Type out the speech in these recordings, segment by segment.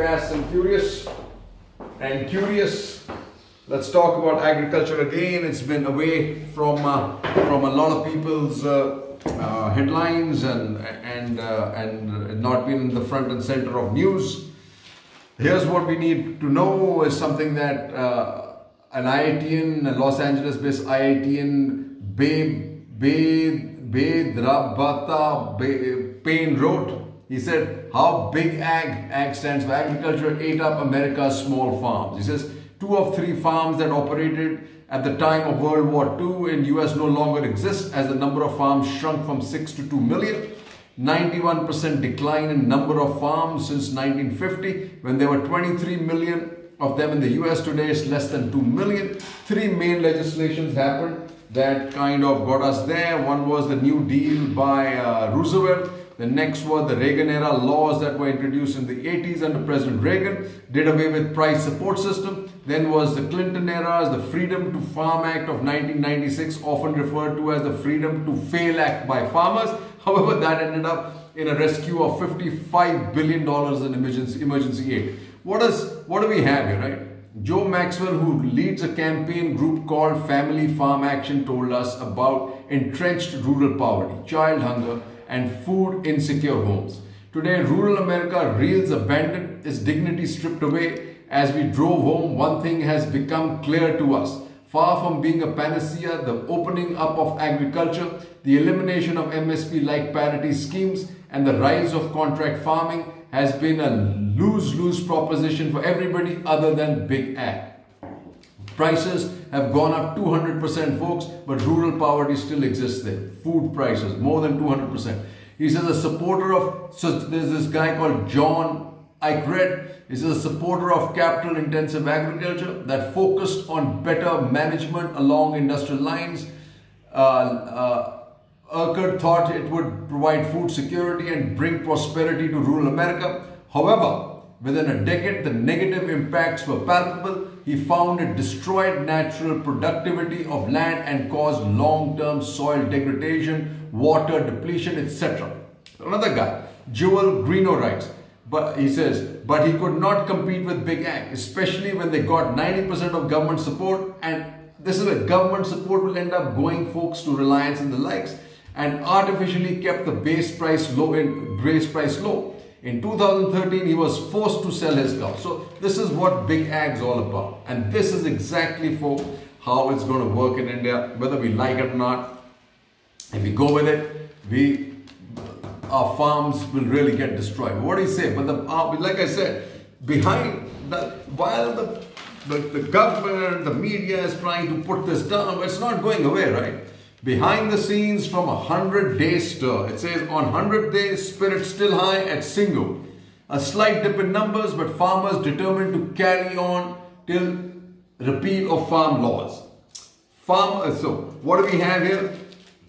fast and furious and curious. Let's talk about agriculture again. It's been away from a lot of people's headlines and not been in the front and center of news. Here's what we need to know is something that an IITian, a Los Angeles-based IITian, Bedrabata Payne wrote. He said, how big ag stands for agriculture, ate up America's small farms. He says, 2 of 3 farms that operated at the time of World War II in US no longer exist, as the number of farms shrunk from 6 to 2 million. 91% decline in number of farms since 1950, when there were 23 million of them in the US. Today it's less than 2 million. 3 main legislations happened that kind of got us there. One was the New Deal by Roosevelt. The next were the Reagan-era laws that were introduced in the 80s under President Reagan, did away with price support system. Then was the Clinton era, the Freedom to Farm Act of 1996, often referred to as the Freedom to Fail Act by farmers. However, that ended up in a rescue of $55 billion in emergency aid. What do we have here, right? Joe Maxwell, who leads a campaign group called Family Farm Action, told us about entrenched rural poverty, child hunger, and food insecure homes. Today, rural America reels abandoned, its dignity stripped away. As we drove home, one thing has become clear to us. Far from being a panacea, the opening up of agriculture, the elimination of MSP-like parity schemes, and the rise of contract farming has been a lose-lose proposition for everybody other than big ag. Prices have gone up 200%, folks, but rural poverty still exists there. Food prices, more than 200%. He says a supporter of, so there's this guy called John Eichred. He says a supporter of capital-intensive agriculture that focused on better management along industrial lines. Urquhart thought it would provide food security and bring prosperity to rural America. However, within a decade, the negative impacts were palpable. He found it destroyed natural productivity of land and caused long-term soil degradation, water depletion, etc. Another guy, Joel Greeno, writes, but he says, but he could not compete with big ag, especially when they got 90% of government support, and this is where government support will end up going, folks, to Reliance and the likes, and artificially kept the base price low. In 2013, he was forced to sell his cows. So this is what big ag is all about. And this is exactly for how it's going to work in India, whether we like it or not. If we go with it, our farms will really get destroyed. What do you say? But like I said, while the government, the media is trying to put this down, it's not going away, right? Behind the scenes from a 100-day stir, it says on 100 days, spirit still high at Singo. A slight dip in numbers, but farmers determined to carry on till repeal of farm laws. So what do we have here?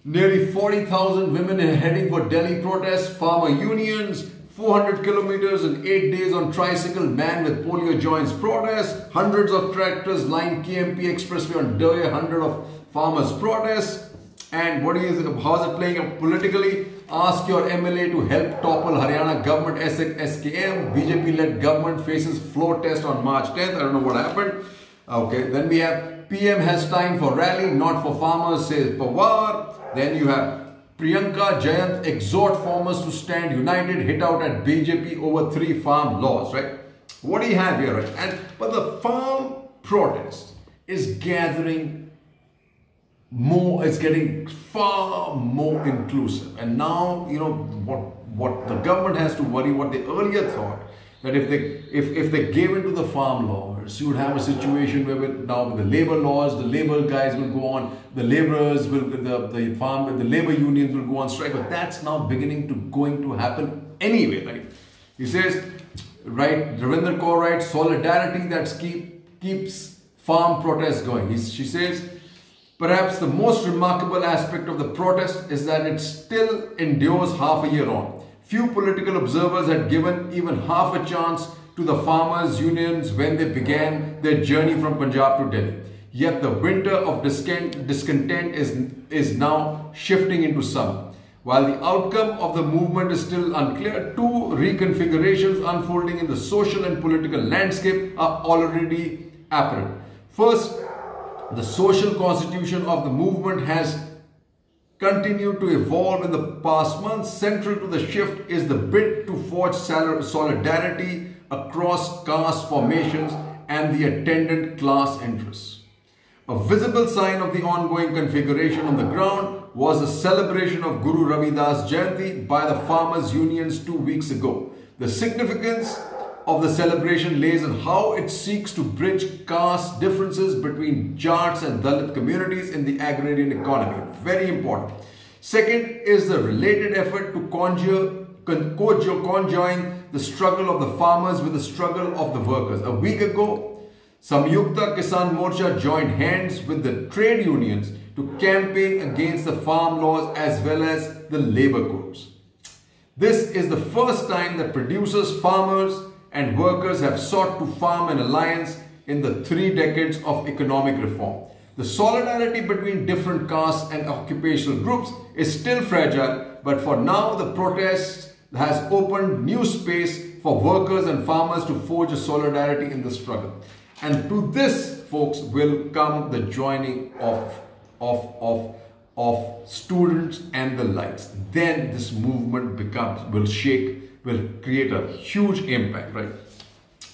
Nearly 40,000 women are heading for Delhi protests, farmer unions, 400 kilometers in 8 days on tricycle, man with polio joins protest, hundreds of tractors line KMP Expressway on day 100 of farmers protests. And what do you think? How is it playing up politically? Ask your MLA to help topple Haryana government SKM. BJP-led government faces floor test on March 10th. I don't know what happened. Okay, then we have PM has time for rally, not for farmers, says Pawar. Then you have Priyanka Jayant exhort farmers to stand united, hit out at BJP over 3 farm laws, right? What do you have here, right? But the farm protest is gathering more, it's getting far more inclusive. And now, you know, what the government has to worry, what they earlier thought, that if they gave into the farm laws, you would have a situation where now with the labor laws, the labor guys will go on, the laborers will, the labor unions will go on strike. But that's now going to happen anyway, right? He says, right, Ravinder Kaur writes, solidarity that keeps farm protests going. She says, perhaps the most remarkable aspect of the protest is that it still endures half a year on. Few political observers had given even half a chance to the farmers' unions when they began their journey from Punjab to Delhi. Yet the winter of discontent is now shifting into summer. While the outcome of the movement is still unclear, two reconfigurations unfolding in the social and political landscape are already apparent. First, the social constitution of the movement has continued to evolve in the past months. Central to the shift is the bid to forge solidarity across caste formations and the attendant class interests. A visible sign of the ongoing configuration on the ground was the celebration of Guru Ravidas Jayanti by the farmers' unions 2 weeks ago. The significance of the celebration lays in how it seeks to bridge caste differences between Jats and Dalit communities in the agrarian economy. Very important. Second is the related effort to conjoin the struggle of the farmers with the struggle of the workers. A week ago, Samyukta Kisan Morcha joined hands with the trade unions to campaign against the farm laws as well as the labor codes. This is the first time that producers, farmers and workers have sought to form an alliance in the 3 decades of economic reform. The solidarity between different castes and occupational groups is still fragile, but for now the protest has opened new space for workers and farmers to forge a solidarity in the struggle. And to this, folks, will come the joining of students and the likes. Then this movement will create a huge impact, right?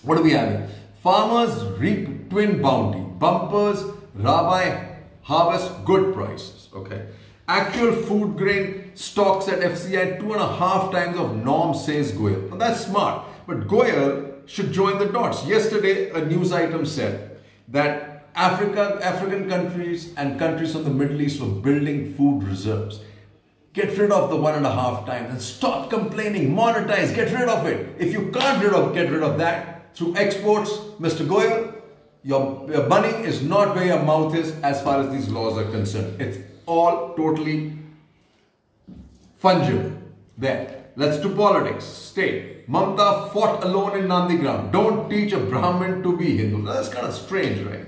What do we have here? Farmers reap twin bounty. Bumpers, Rabbi harvest good prices, okay? Actual food grain stocks at FCI 2.5 times of norm, says Goyal. Now that's smart, but Goyal should join the dots. Yesterday, a news item said that African countries and countries from the Middle East were building food reserves. Get rid of the 1.5 times and stop complaining. Monetize, get rid of it. If you can't get rid of that through exports, Mr. Goyal, your money is not where your mouth is as far as these laws are concerned. It's all totally fungible. There. Let's do politics. State. Mamta fought alone in Nandigram. Don't teach a Brahmin to be Hindu. That's kind of strange, right?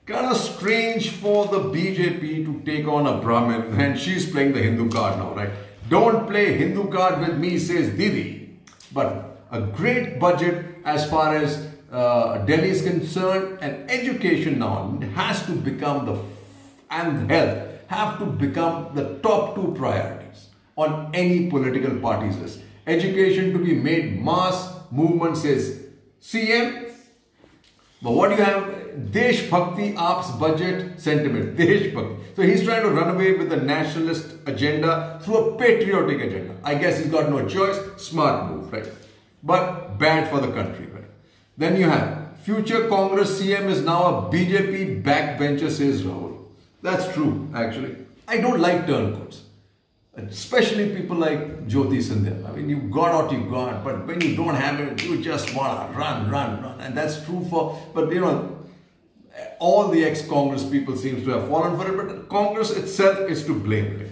Kind of strange for the BJP to take on a Brahmin, and she's playing the Hindu card now, right? Don't play Hindu card with me, says Didi. But a great budget as far as Delhi is concerned, and education now has to become and health have to become the top 2 priorities on any political party's list. Education to be made mass movement, says CM. But what do you have? Desh Bhakti Aap's budget sentiment. Desh Bhakti. So he's trying to run away with the nationalist agenda through a patriotic agenda. I guess he's got no choice. Smart move, right? But bad for the country, right? Then you have future Congress CM is now a BJP backbencher, says Rahul. That's true, actually. I don't like turncoats. Especially people like Jyoti Sindhya. I mean, you got what you got, but when you don't have it, you just want to run. And that's true but you know, all the ex-Congress people seems to have fallen for it, but Congress itself is to blame.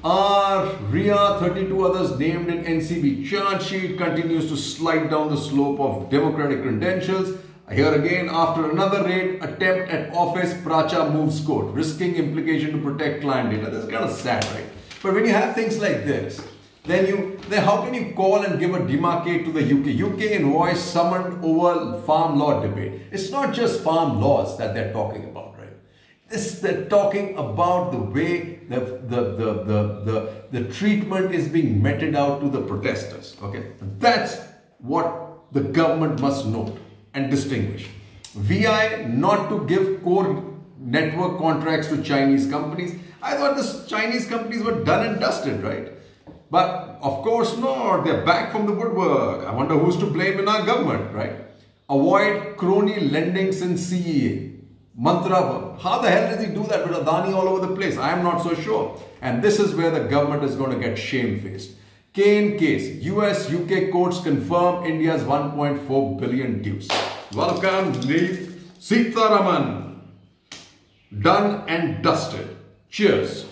Ria, 32 others named in NCB charge sheet, continues to slide down the slope of democratic credentials. Here again, after another raid attempt at office, Pracha moves court, risking implication to protect client data. That's kind of sad, right? But when you have things like this, then how can you call and give a demarcate to the UK? UK envoy summoned over farm law debate. It's not just farm laws that they're talking about, right? They're talking about the way the treatment is being meted out to the protesters. Okay, that's what the government must note and distinguish. VI not to give core network contracts to Chinese companies. I thought the Chinese companies were done and dusted, right? But of course not. They're back from the woodwork. I wonder who's to blame in our government, right? Avoid crony lendings in CEA. Mantra. How the hell does he do that with Adani all over the place? I am not so sure. And this is where the government is going to get shamefaced. Kane case. US, UK courts confirm India's 1.4 billion dues. Welcome, Sitaraman. Done and dusted. Cheers.